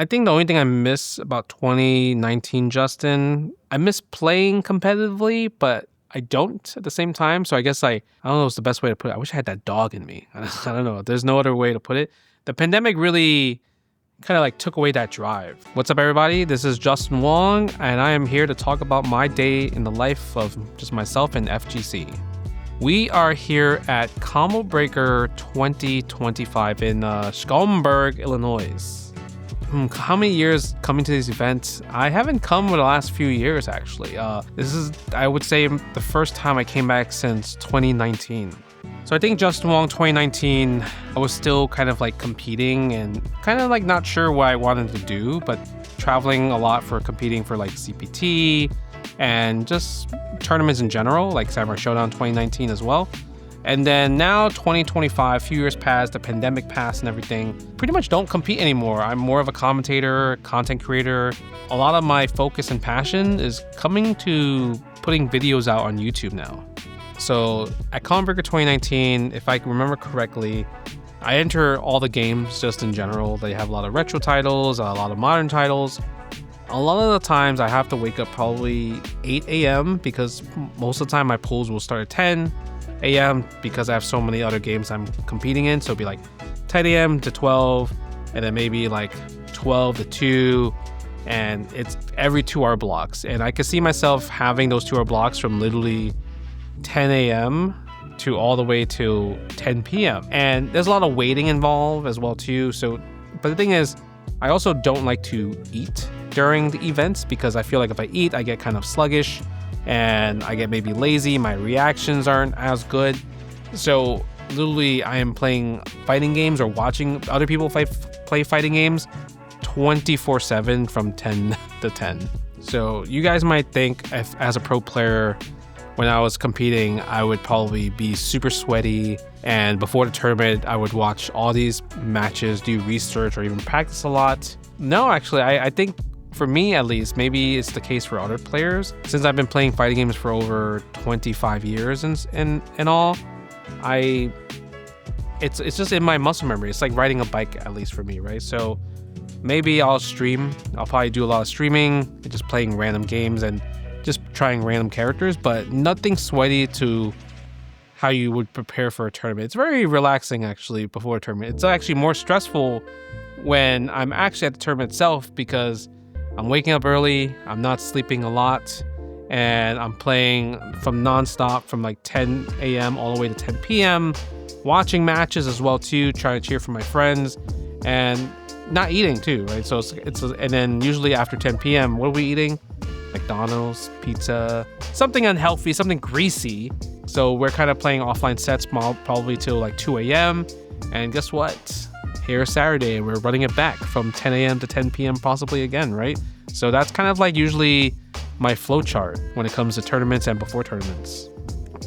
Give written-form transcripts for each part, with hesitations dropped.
I think the only thing I miss about 2019, Justin, I miss playing competitively, but I don't at the same time. So I guess I don't know what's the best way to put it. I wish I had that dog in me. I don't know. There's no other way to put it. The pandemic really kind of like took away that drive. What's up, everybody? This is Justin Wong, and I am here to talk about my day in the life of just myself and FGC. We are here at Combo Breaker 2025 in Schaumburg, Illinois. How many years coming to this event? I haven't come for the last few years, actually. This is, I would say, the first time I came back since 2019. So I think Justin Wong 2019, I was still kind of like competing and kind of like not sure what I wanted to do, but traveling a lot for competing for like CPT and just tournaments in general, like Samurai Showdown 2019 as well. And then now 2025, a few years passed, the pandemic passed and everything, pretty much don't compete anymore. I'm more of a commentator, content creator. A lot of my focus and passion is coming to putting videos out on YouTube now. So at Combo Breaker 2019, if I can remember correctly, I enter all the games just in general. They have a lot of retro titles, a lot of modern titles. A lot of the times I have to wake up probably 8 a.m. because most of the time my pools will start at 10 a.m. because I have so many other games I'm competing in. So it'll be like 10 a.m. to 12 and then maybe like 12 to 2. And it's every 2-hour blocks. And I can see myself having those 2-hour blocks from literally 10 a.m. to all the way to 10 p.m. And there's a lot of waiting involved as well too. So, but the thing is, I also don't like to eat during the events because I feel like if I eat, I get kind of sluggish and I get maybe lazy. My reactions aren't as good. So literally I am playing fighting games or watching other people play fighting games 24/7 from 10 to 10. So you guys might think if, as a pro player, when I was competing, I would probably be super sweaty, and before the tournament, I would watch all these matches, do research, or even practice a lot. No, actually, I think for me at least, maybe it's the case for other players. Since I've been playing fighting games for over 25 years and all, it's just in my muscle memory. It's like riding a bike, at least for me, right? So maybe I'll stream. I'll probably do a lot of streaming, just playing random games and just trying random characters, but nothing sweaty to how you would prepare for a tournament. It's very relaxing actually before a tournament. It's actually more stressful when I'm actually at the tournament itself because I'm waking up early, I'm not sleeping a lot, and I'm playing from nonstop from like 10 a.m. all the way to 10 p.m., watching matches as well too, trying to cheer for my friends, and not eating too, right? So and then usually after 10 p.m., what are we eating? McDonald's, pizza, something unhealthy, something greasy. So we're kind of playing offline sets probably till like 2 a.m. And guess what? Here's Saturday. We're running it back from 10 a.m. to 10 p.m. possibly again, right? So that's kind of like usually my flow chart when it comes to tournaments and before tournaments.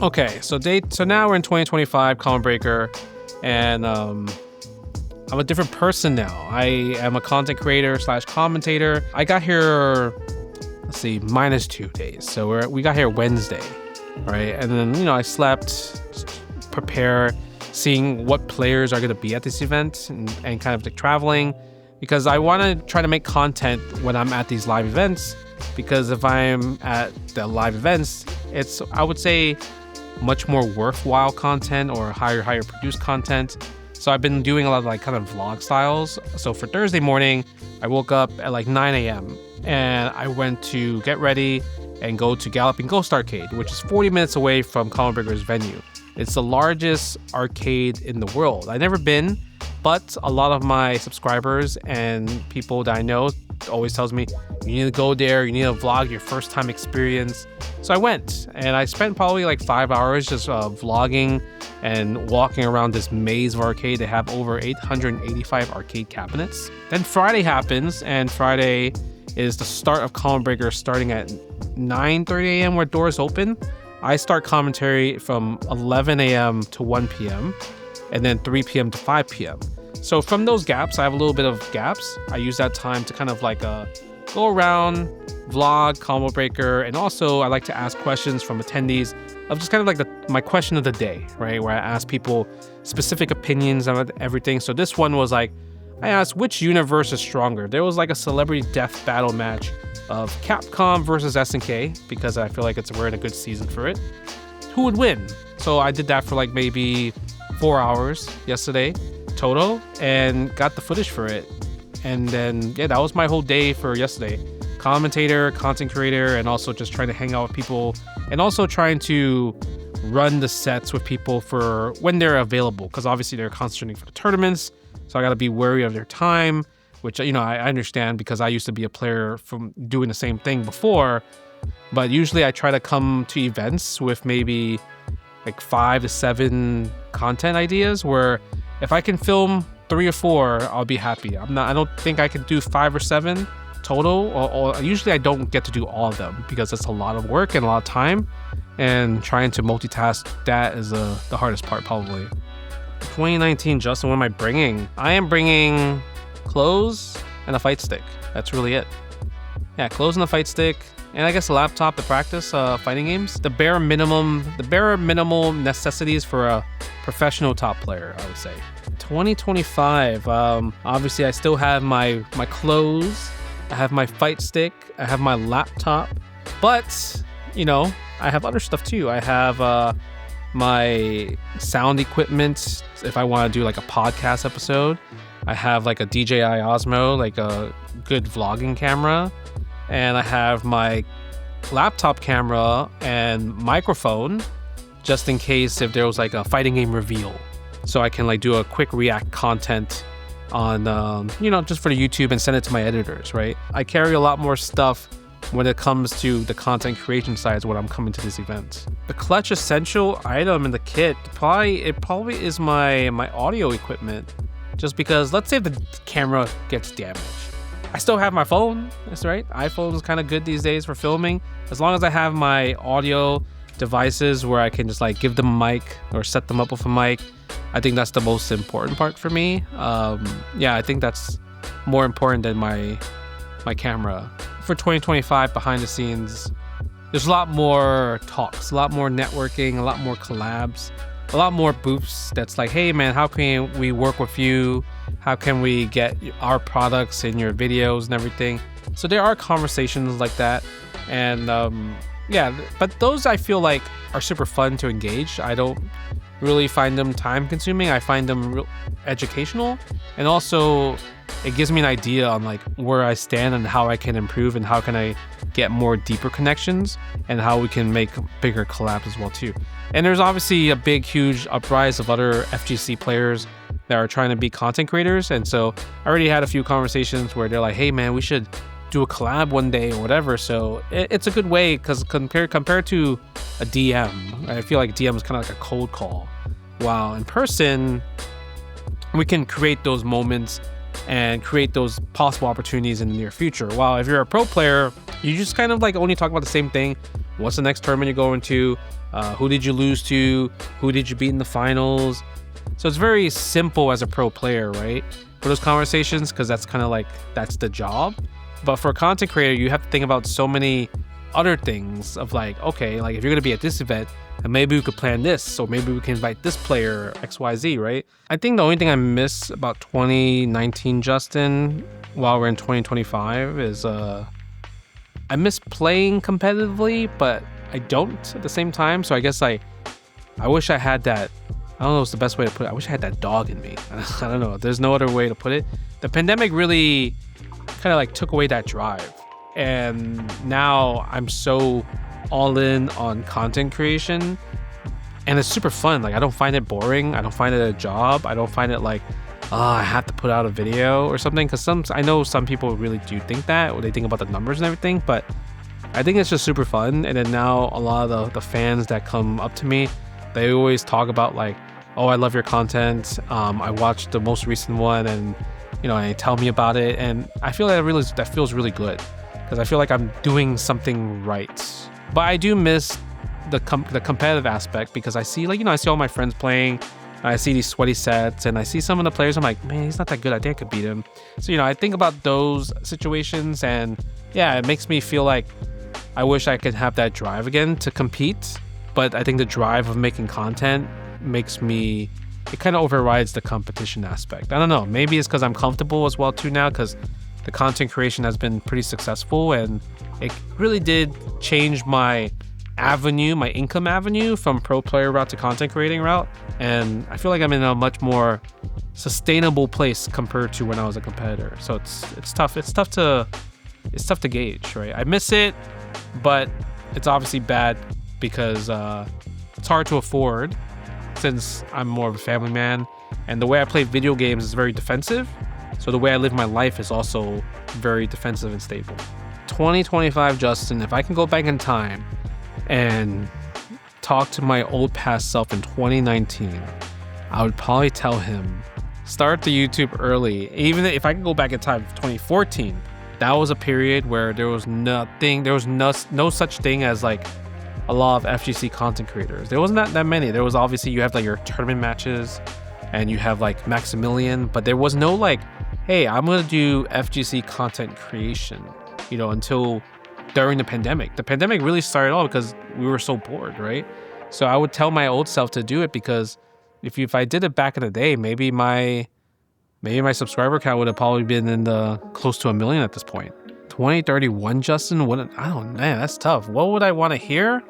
Okay, so now we're in 2025 Combo Breaker, and I'm a different person now. I am a content creator / commentator. I got here, let's see, -2 days. So we got here Wednesday, right? And then, I slept, prepare, seeing what players are going to be at this event and kind of like traveling, because I want to try to make content when I'm at these live events, because if I'm at the live events, it's, I would say, much more worthwhile content or higher produced content. So I've been doing a lot of like kind of vlog styles. So for Thursday morning, I woke up at like 9 a.m. and I went to get ready and go to Galloping Ghost Arcade, which is 40 minutes away from Combo Breaker's venue. It's the largest arcade in the world. I've never been, but a lot of my subscribers and people that I know always tells me, you need to go there, you need to vlog your first time experience. So I went and I spent probably like 5 hours just vlogging and walking around this maze of arcade. They have over 885 arcade cabinets. Then Friday happens, and Friday is the start of Combo Breaker, starting at 9:30 a.m. where doors open. I start commentary from 11 a.m. to 1 p.m. and then 3 p.m. to 5 p.m. So from those gaps, I have a little bit of gaps. I use that time to kind of like go around, vlog, Combo Breaker, and also I like to ask questions from attendees of just kind of like my question of the day, right? Where I ask people specific opinions about everything. So this one was like, I asked which universe is stronger. There was like a celebrity death battle match of Capcom versus SNK, because I feel like we're in a good season for it. Who would win? So I did that for like maybe 4 hours yesterday total and got the footage for it. And then, yeah, that was my whole day for yesterday. Commentator, content creator, and also just trying to hang out with people, and also trying to run the sets with people for when they're available, because obviously they're concentrating for the tournaments, so I got to be wary of their time, which, you know, I understand because I used to be a player from doing the same thing before. But usually I try to come to events with maybe like 5 to 7 content ideas, where if I can film 3 or 4, I'll be happy. I don't think I can do 5 or 7 total, or usually I don't get to do all of them because it's a lot of work and a lot of time, and trying to multitask that is the hardest part probably. 2019, Justin, what am I bringing? I am bringing clothes and a fight stick. That's really it. Yeah, clothes and a fight stick, and I guess a laptop to practice fighting games. The bare minimal necessities for a professional top player, I would say. 2025, obviously I still have my clothes, I have my fight stick, I have my laptop, but, you know, I have other stuff too. I have my sound equipment if I want to do like a podcast episode. I have like a DJI Osmo, like a good vlogging camera, and I have my laptop camera and microphone just in case if there was like a fighting game reveal, so I can like do a quick react content on you know, just for the YouTube and send it to my editors, right? I carry a lot more stuff when it comes to the content creation side when I'm coming to this event. The clutch essential item in the kit, probably is my audio equipment, just because let's say the camera gets damaged. I still have my phone, that's right. iPhone is kind of good these days for filming. As long as I have my audio devices where I can just like give them a mic or set them up with a mic, I think that's the most important part for me. Yeah, I think that's more important than my camera. For 2025, behind the scenes, there's a lot more talks, a lot more networking, a lot more collabs, a lot more booths that's like, hey man, how can we work with you? How can we get our products in your videos and everything? So there are conversations like that. And yeah, but those I feel like are super fun to engage. I don't really find them time consuming. I find them real educational, and also it gives me an idea on like where I stand and how I can improve and how can I get more deeper connections and how we can make bigger collabs as well too. And there's obviously a big, huge uprise of other FGC players that are trying to be content creators. And so I already had a few conversations where they're like, hey man, we should do a collab one day or whatever. So it's a good way, because compared to a DM, I feel like DM is kind of like a cold call. While in person, we can create those moments and create those possible opportunities in the near future. While if you're a pro player, you just kind of like only talk about the same thing. What's the next tournament you're going to? Who did you lose to? Who did you beat in the finals? So it's very simple as a pro player, right? For those conversations, because that's kind of like, that's the job. But for a content creator, you have to think about so many other things of like, okay, like if you're going to be at this event, and maybe we could plan this, or maybe we can invite this player, XYZ, right? I think the only thing I miss about 2019, Justin, while we're in 2025 is I miss playing competitively, but I don't at the same time. So I guess I wish I had that. I don't know what's the best way to put it. I wish I had that dog in me. I don't know. There's no other way to put it. The pandemic really kind of like took away that drive. And now I'm so all in on content creation, and it's super fun. Like I don't find it boring. I don't find it a job. I don't find it like, I have to put out a video or something. Because I know some people really do think that, or they think about the numbers and everything. But I think it's just super fun. And then now a lot of the fans that come up to me, they always talk about like, oh, I love your content. I watched the most recent one, and you know, they tell me about it, and I feel like that feels really good, because I feel like I'm doing something right. But I do miss the competitive aspect, because I see, like, you know, I see all my friends playing, I see these sweaty sets, and I see some of the players, I'm like, man, he's not that good. I think I could beat him. So, you know, I think about those situations, and yeah, it makes me feel like I wish I could have that drive again to compete. But I think the drive of making content makes me it kind of overrides the competition aspect. I don't know, maybe it's because I'm comfortable as well too now, because the content creation has been pretty successful, and it really did change my avenue, my income avenue, from pro player route to content creating route. And I feel like I'm in a much more sustainable place compared to when I was a competitor. So it's tough to gauge, right? I miss it, but it's obviously bad because it's hard to afford since I'm more of a family man, and the way I play video games is very defensive. So the way I live my life is also very defensive and stable. 2025 Justin, if I can go back in time and talk to my old past self in 2019, I would probably tell him, start the YouTube early. Even if I can go back in time, 2014, that was a period where there was no such thing as like a lot of FGC content creators. There wasn't that many. There was obviously, you have like your tournament matches and you have like Maximilian, but there was no like, hey, I'm gonna do FGC content creation, until during the pandemic. The pandemic really started all because we were so bored, right? So I would tell my old self to do it, because if I did it back in the day, maybe my subscriber count would have probably been in the close to 1 million at this point. 2031 Justin, man, that's tough. What would I want to hear?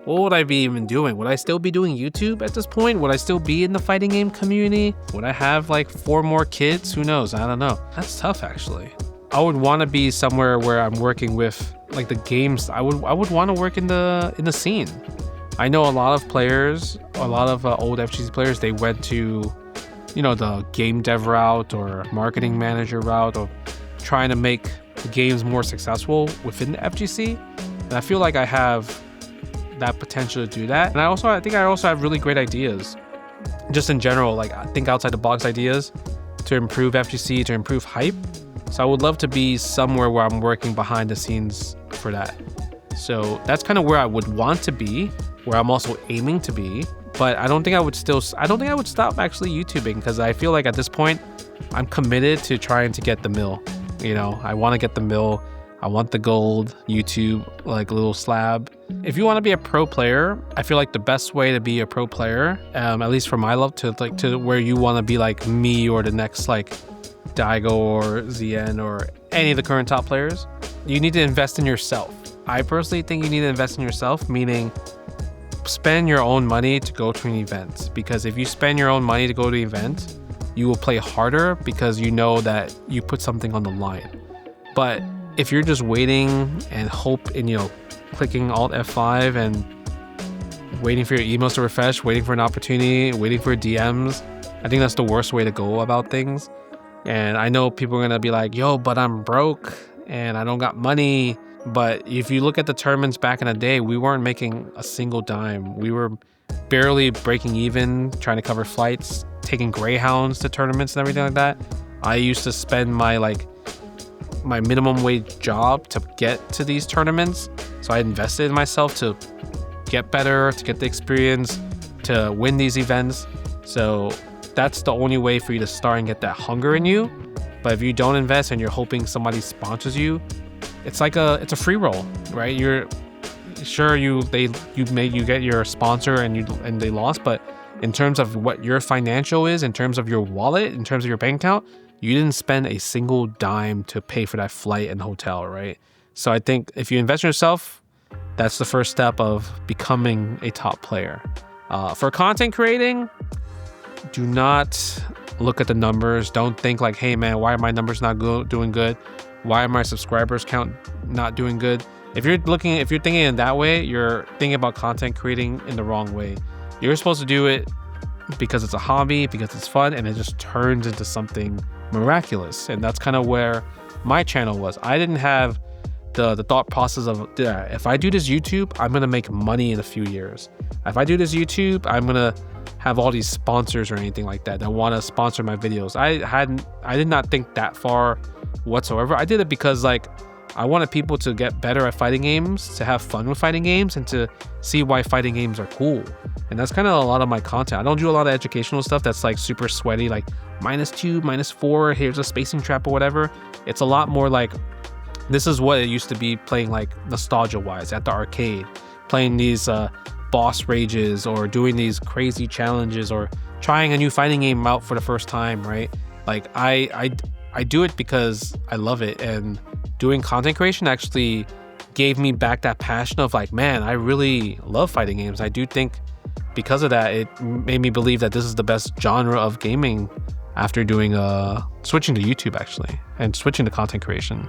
What would I be even doing? Would I still be doing YouTube at this point? Would I still be in the fighting game community? Would I have like 4 more kids? Who knows? I don't know. That's tough, actually. I would want to be somewhere where I'm working with like the games. I would want to work in the scene. I know a lot of players, a lot of old FGC players, they went to, the game dev route or marketing manager route, or trying to make the games more successful within the FGC. And I feel like I have that potential to do that. And I think I also have really great ideas, just in general, like I think outside the box ideas to improve FGC, to improve hype. So I would love to be somewhere where I'm working behind the scenes for that. So that's kind of where I would want to be, where I'm also aiming to be. But I don't think I would stop actually YouTubing, because I feel like at this point I'm committed to trying to get the mill. I want to get the mill. I want the gold YouTube like little slab. If you want to be a pro player, I feel like the best way to be a pro player, at least for my love, to where you want to be like me or the next like Daigo or Xian or any of the current top players, you need to invest in yourself. I personally think you need to invest in yourself, meaning spend your own money to go to an event. Because if you spend your own money to go to an event, you will play harder because you know that you put something on the line. But if you're just waiting and hope and clicking Alt F5 and waiting for your emails to refresh, waiting for an opportunity, waiting for DMs, I think that's the worst way to go about things. And I know people are gonna be like, yo, but I'm broke and I don't got money. But if you look at the tournaments back in the day, we weren't making a single dime. We were barely breaking even, trying to cover flights, taking Greyhounds to tournaments and everything like that. I used to spend my minimum wage job to get to these tournaments. So I invested in myself to get better, to get the experience, to win these events. So that's the only way for you to start and get that hunger in you. But if you don't invest and you're hoping somebody sponsors you, it's a free roll, right? You're sure you get your sponsor and they lost, but in terms of what your financial is, in terms of your wallet, in terms of your bank account, you didn't spend a single dime to pay for that flight and hotel, right? So I think if you invest in yourself, that's the first step of becoming a top player. For content creating, do not look at the numbers. Don't think like, hey man, why are my numbers not doing good? Why are my subscribers count not doing good? If you're thinking in that way, you're thinking about content creating in the wrong way. You're supposed to do it because it's a hobby, because it's fun, and it just turns into something miraculous. And that's kind of where my channel was. I didn't have the thought process of, if I do this YouTube, I'm gonna make money in a few years. If I do this YouTube, I'm gonna have all these sponsors or anything like that want to sponsor my videos. I did not think that far whatsoever. I did it because like I wanted people to get better at fighting games, to have fun with fighting games, and to see why fighting games are cool. And that's kind of a lot of my content. I don't do a lot of educational stuff that's like super sweaty, like -2, -4, here's a spacing trap or whatever. It's a lot more like, this is what it used to be playing like nostalgia wise at the arcade, playing these boss rages or doing these crazy challenges or trying a new fighting game out for the first time, right? Like I do it because I love it, and doing content creation actually gave me back that passion of like, man, I really love fighting games. I do think because of that, it made me believe that this is the best genre of gaming after doing switching to YouTube actually, and switching to content creation.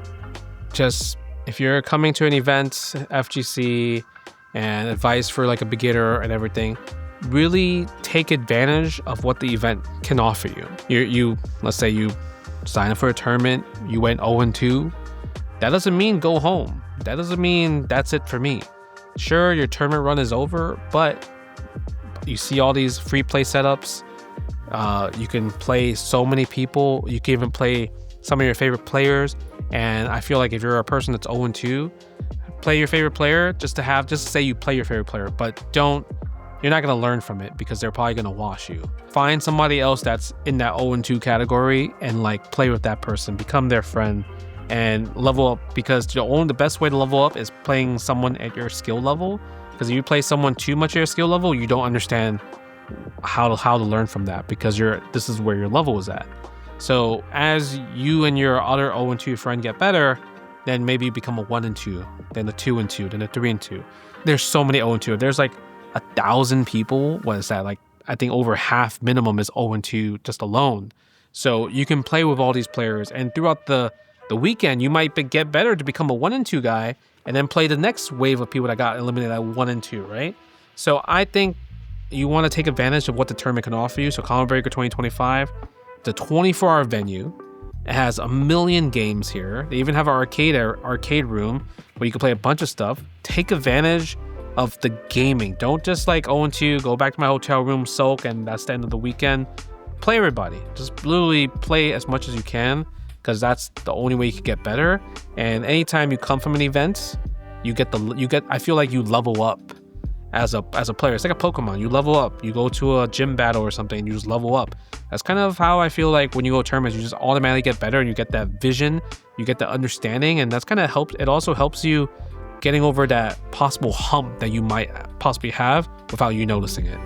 Just if you're coming to an event, FGC, and advice for like a beginner and everything, really take advantage of what the event can offer you. You let's say you sign up for a tournament, you went 0-2. That doesn't mean go home. That doesn't mean that's it for me. Sure, your tournament run is over, but you see all these free play setups. You can play so many people. You can even play some of your favorite players. And I feel like if you're a person that's 0-2, play your favorite player just to say you play your favorite player, but you're not going to learn from it because they're probably going to wash you. Find somebody else that's in that 0-2 category and like play with that person, become their friend, and level up, because the best way to level up is playing someone at your skill level. Because if you play someone too much at your skill level, you don't understand how to learn from that, because this is where your level is at. So as you and your other 0-2 friend get better, then maybe you become a 1-2, then a 2-2, then a 3-2. There's so many 0-2. There's like 1,000 people. What is that? Like, I think over half minimum is 0-2 just alone. So you can play with all these players, and throughout the weekend, you might get better to become a 1-2 guy, and then play the next wave of people that got eliminated at 1-2, right? So I think you want to take advantage of what the tournament can offer you. So Common Breaker 2025, the 24-hour venue. It has 1 million games here. They even have an arcade room where you can play a bunch of stuff. Take advantage of the gaming. Don't just like 0-2, go back to my hotel room, sulk, and that's the end of the weekend. Play everybody. Just literally play as much as you can, because that's the only way you can get better. And anytime you come from an event, I feel like you level up as a player. It's like a Pokemon. You level up. You go to a gym battle or something, and you just level up. That's kind of how I feel like when you go to tournaments, you just automatically get better, and you get that vision, you get the understanding, and that's kind of helps. It also helps you getting over that possible hump that you might possibly have without you noticing it.